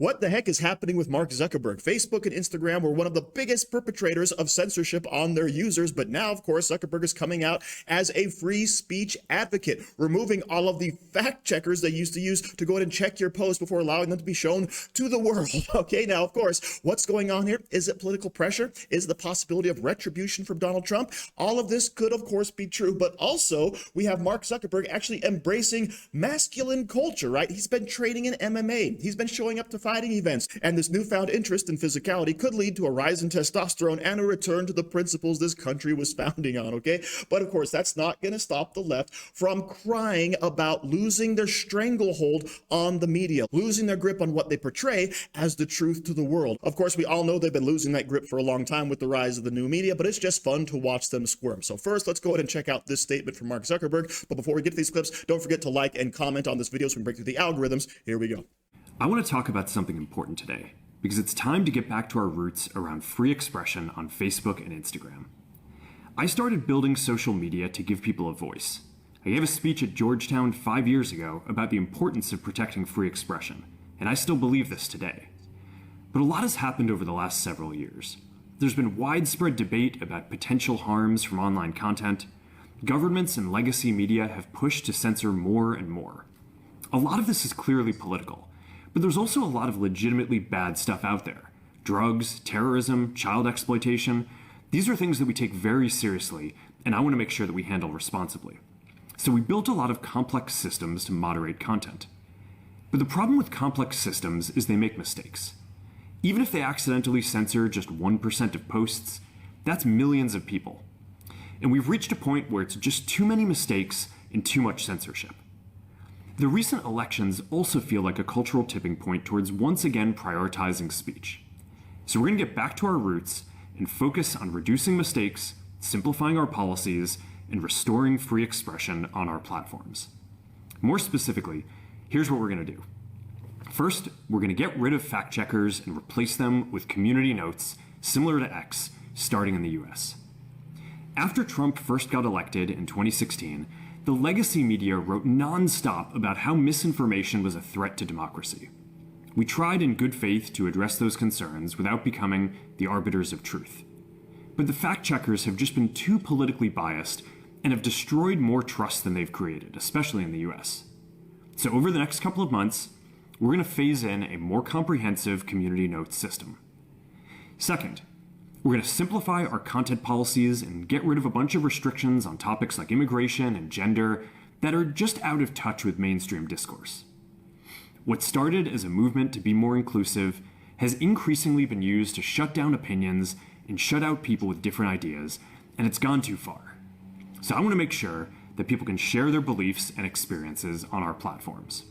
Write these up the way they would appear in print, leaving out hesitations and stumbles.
what the heck is happening with Mark Zuckerberg? Facebook and Instagram were one of the biggest perpetrators of censorship on their users, but now, of course, Zuckerberg is coming out as a free speech advocate, removing all of the fact checkers they used to use to go ahead and check your posts before allowing them to be shown to the world. Okay, now, of course, what's going on here? Is it political pressure? Is it the possibility of retribution from Donald Trump? All of this could, of course, be true, but also we have Mark Zuckerberg actually embracing masculine culture, right? He's been training in MMA. He's been showing up to fighting events, and this newfound interest in physicality could lead to a rise in testosterone and a return to the principles this country was founding on, okay? But of course, that's not going to stop the left from crying about losing their stranglehold on the media, losing their grip on what they portray as the truth to the world. Of course, we all know they've been losing that grip for a long time with the rise of the new media, but it's just fun to watch them squirm. So first, let's go ahead and check out this statement from Mark Zuckerberg. But before we get to these clips, don't forget to like and comment on this video so we can break through the algorithms. Here we go. I want to talk about something important today, because it's time to get back to our roots around free expression on Facebook and Instagram. I started building social media to give people a voice. I gave a speech at Georgetown 5 years ago about the importance of protecting free expression, and I still believe this today. But a lot has happened over the last several years. There's been widespread debate about potential harms from online content. Governments and legacy media have pushed to censor more and more. A lot of this is clearly political, but there's also a lot of legitimately bad stuff out there. Drugs, terrorism, child exploitation. These are things that we take very seriously, and I want to make sure that we handle responsibly. So we built a lot of complex systems to moderate content. But the problem with complex systems is they make mistakes. Even if they accidentally censor just 1% of posts, that's millions of people. And we've reached a point where it's just too many mistakes and too much censorship. The recent elections also feel like a cultural tipping point towards once again prioritizing speech. So we're going to get back to our roots and focus on reducing mistakes, simplifying our policies, and restoring free expression on our platforms. More specifically, here's what we're going to do. First, we're going to get rid of fact checkers and replace them with community notes similar to X, starting in the US. After Trump first got elected in 2016, the legacy media wrote nonstop about how misinformation was a threat to democracy. We tried in good faith to address those concerns without becoming the arbiters of truth. But the fact checkers have just been too politically biased and have destroyed more trust than they've created, especially in the US. So over the next couple of months, we're going to phase in a more comprehensive community notes system. Second, we're going to simplify our content policies and get rid of a bunch of restrictions on topics like immigration and gender that are just out of touch with mainstream discourse. What started as a movement to be more inclusive has increasingly been used to shut down opinions and shut out people with different ideas, and it's gone too far. So I want to make sure that people can share their beliefs and experiences on our platforms.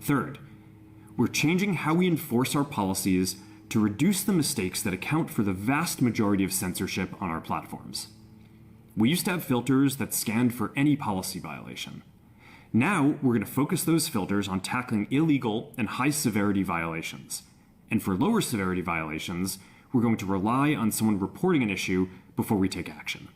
Third, we're changing how we enforce our policies to reduce the mistakes that account for the vast majority of censorship on our platforms. We used to have filters that scanned for any policy violation. Now, we're going to focus those filters on tackling illegal and high-severity violations. And for lower severity violations, we're going to rely on someone reporting an issue before we take action.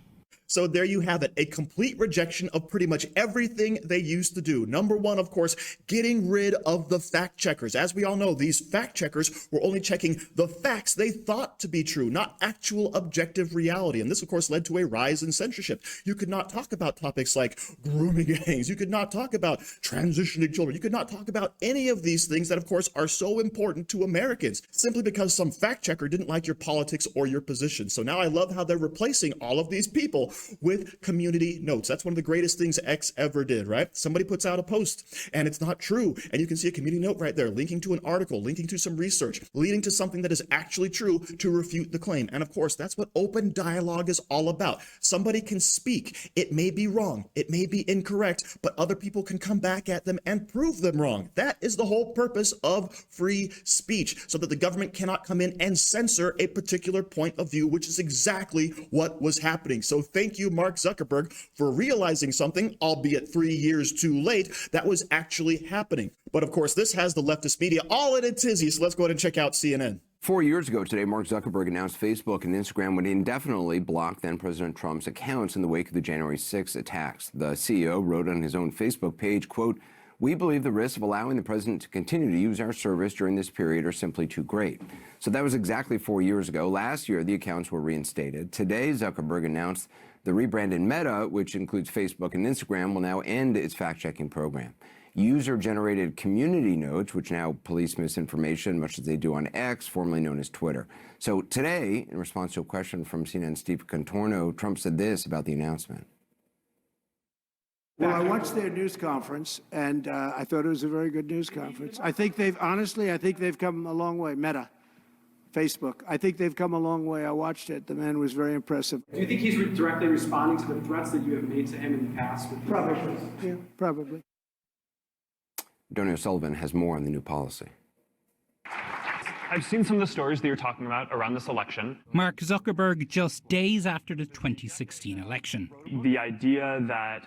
So there you have it, a complete rejection of pretty much everything they used to do. Number one, of course, getting rid of the fact checkers. As we all know, these fact checkers were only checking the facts they thought to be true, not actual objective reality. And this, of course, led to a rise in censorship. You could not talk about topics like grooming gangs. You could not talk about transitioning children. You could not talk about any of these things that, of course, are so important to Americans, simply because some fact checker didn't like your politics or your position. So now I love how they're replacing all of these people with community notes. That's one of the greatest things X ever did, right? Somebody puts out a post and it's not true, and you can see a community note right there linking to an article, linking to some research, leading to something that is actually true to refute the claim. And of course, that's what open dialogue is all about. Somebody can speak. It may be wrong. It may be incorrect, but other people can come back at them and prove them wrong. That is the whole purpose of free speech, so that the government cannot come in and censor a particular point of view, which is exactly what was happening. So thank you, Mark Zuckerberg, for realizing something, albeit 3 years too late, that was actually happening. But of course, this has the leftist media all in a tizzy, so let's go ahead and check out CNN. 4 years ago today, Mark Zuckerberg announced Facebook and Instagram would indefinitely block then-President Trump's accounts in the wake of the January 6th attacks. The CEO wrote on his own Facebook page, quote, We believe the risks of allowing the president to continue to use our service during this period are simply too great. So that was exactly 4 years ago. Last year, the accounts were reinstated. Today, Zuckerberg announced the rebranded Meta, which includes Facebook and Instagram, will now end its fact-checking program. User-generated community notes, which now police misinformation, much as they do on X, formerly known as Twitter. So today, in response to a question from CNN's Steve Contorno, Trump said this about the announcement. Well, I watched their news conference, and I thought it was a very good news conference. I think they've come a long way. Meta, Facebook. I think they've come a long way. I watched it. The man was very impressive. Do you think he's directly responding to the threats that you have made to him in the past? Probably. Yeah, probably. Donny O'Sullivan has more on the new policy. I've seen some of the stories that you're talking about around this election. Mark Zuckerberg just days after the 2016 election. The idea that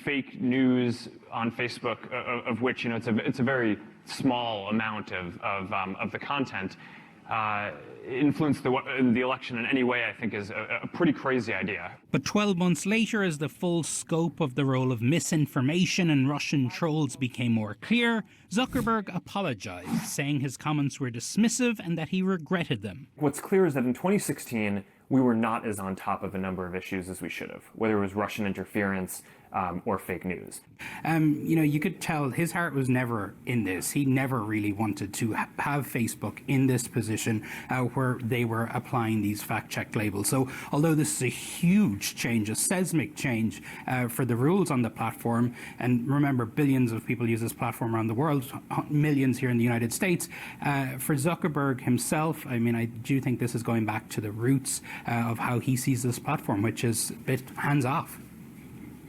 fake news on Facebook, of which it's a very small amount of the content, influence the election in any way, I think is a pretty crazy idea. But 12 months later, as the full scope of the role of misinformation and Russian trolls became more clear, Zuckerberg apologized, saying his comments were dismissive and that he regretted them. What's clear is that in 2016, we were not as on top of a number of issues as we should have, whether it was Russian interference or fake news. You could tell his heart was never in this. He never really wanted to have Facebook in this position where they were applying these fact-check labels. So although this is a huge change, a seismic change for the rules on the platform, and remember, billions of people use this platform around the world, millions here in the United States, for Zuckerberg himself, I do think this is going back to the roots of how he sees this platform, which is a bit hands-off.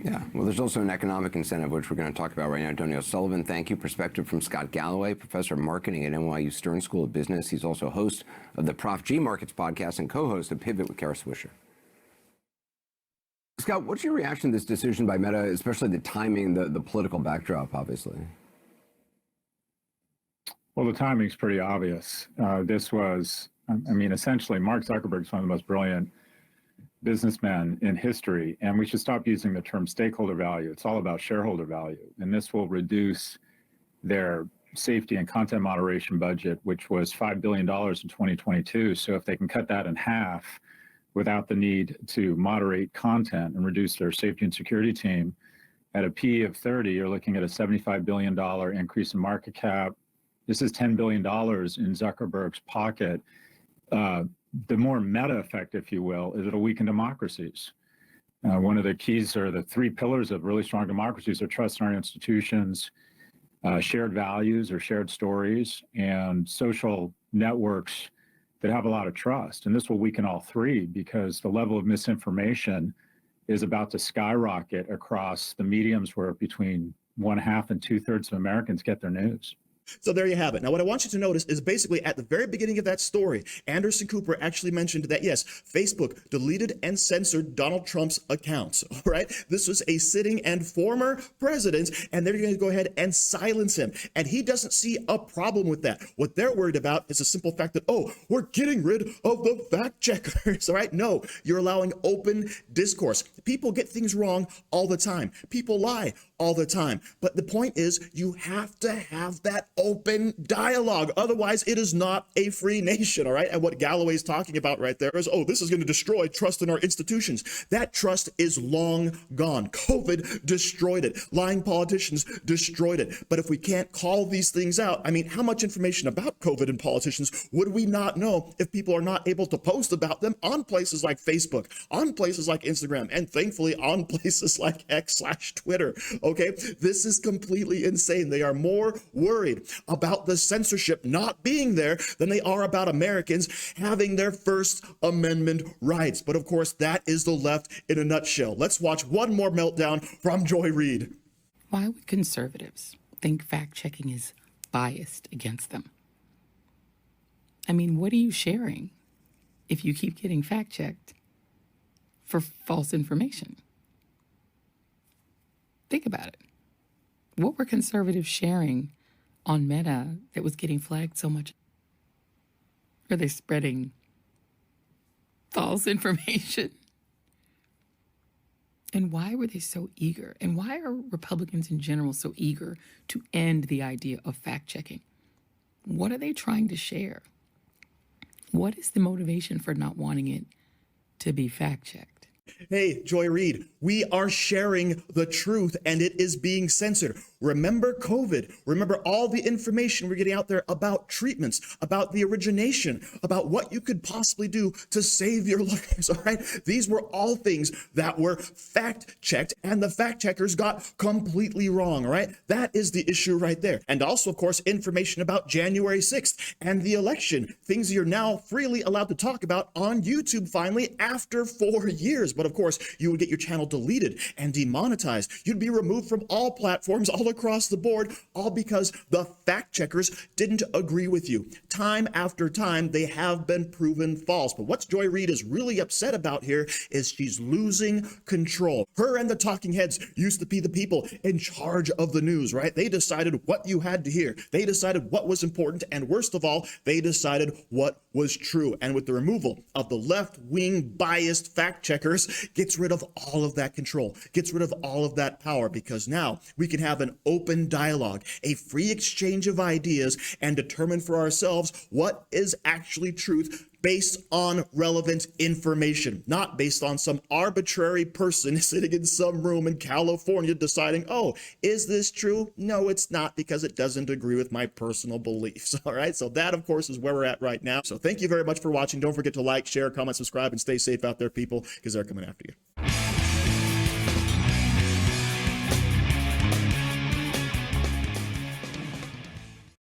Yeah, well, there's also an economic incentive, which we're going to talk about right now. Donny O'Sullivan, thank you. Perspective from Scott Galloway, professor of marketing at NYU Stern School of Business. He's also host of the Prof G Markets podcast and co-host of Pivot with Kara Swisher. Scott, what's your reaction to this decision by Meta, especially the timing, the political backdrop, obviously? Well, the timing's pretty obvious. This was, essentially, Mark Zuckerberg is one of the most brilliant businessmen in history, and we should stop using the term stakeholder value. It's all about shareholder value, and this will reduce their safety and content moderation budget, which was $5 billion in 2022. So if they can cut that in half without the need to moderate content and reduce their safety and security team, at a PE of 30, you're looking at a $75 billion increase in market cap. This is $10 billion in Zuckerberg's pocket. The more meta effect, if you will, is it'll weaken democracies. One of the keys, or the three pillars of really strong democracies, are trust in our institutions, shared values or shared stories, and social networks that have a lot of trust. And this will weaken all three because the level of misinformation is about to skyrocket across the mediums where between 1/2 and 2/3 of Americans get their news. So there you have it. Now, what I want you to notice is basically at the very beginning of that story, Anderson Cooper actually mentioned that, yes, Facebook deleted and censored Donald Trump's accounts. All right. This was a sitting and former president, and they're going to go ahead and silence him. And he doesn't see a problem with that. What they're worried about is the simple fact that, oh, we're getting rid of the fact checkers. All right. No, you're allowing open discourse. People get things wrong all the time. People lie all the time. But the point is, you have to have that open dialogue. Otherwise, it is not a free nation, all right? And what Galloway's talking about right there is, oh, this is going to destroy trust in our institutions. That trust is long gone. COVID destroyed it. Lying politicians destroyed it. But if we can't call these things out, how much information about COVID and politicians would we not know if people are not able to post about them on places like Facebook, on places like Instagram, and thankfully on places like X/Twitter, okay? This is completely insane. They are more worried about the censorship not being there than they are about Americans having their First Amendment rights. But of course, that is the left in a nutshell. Let's watch one more meltdown from Joy Reid. Why would conservatives think fact-checking is biased against them? What are you sharing if you keep getting fact-checked for false information? Think about it. What were conservatives sharing on Meta that was getting flagged so much? Are they spreading false information? And why were they so eager? And why are Republicans in general so eager to end the idea of fact checking? What are they trying to share? What is the motivation for not wanting it to be fact checked? Hey, Joy Reid, we are sharing the truth and it is being censored. Remember COVID. Remember all the information we're getting out there about treatments, about the origination, about what you could possibly do to save your lives, all right? These were all things that were fact checked and the fact checkers got completely wrong, all right? That is the issue right there. And also, of course, information about January 6th and the election, things you're now freely allowed to talk about on YouTube finally after 4 years. But of course, you would get your channel deleted and demonetized. You'd be removed from all platforms all across the board, all because the fact checkers didn't agree with you. Time after time, they have been proven false. But what Joy Reid is really upset about here is she's losing control. Her and the talking heads used to be the people in charge of the news, right? They decided what you had to hear. They decided what was important. And worst of all, they decided what was true. And with the removal of the left-wing biased fact checkers, gets rid of all of that control, gets rid of all of that power, because now we can have an open dialogue, a free exchange of ideas, and determine for ourselves what is actually truth based on relevant information, not based on some arbitrary person sitting in some room in California deciding, oh, is this true? No, it's not, because it doesn't agree with my personal beliefs. All right. So that, of course, is where we're at right now. So thank you very much for watching. Don't forget to like, share, comment, subscribe, and stay safe out there, people, because they're coming after you.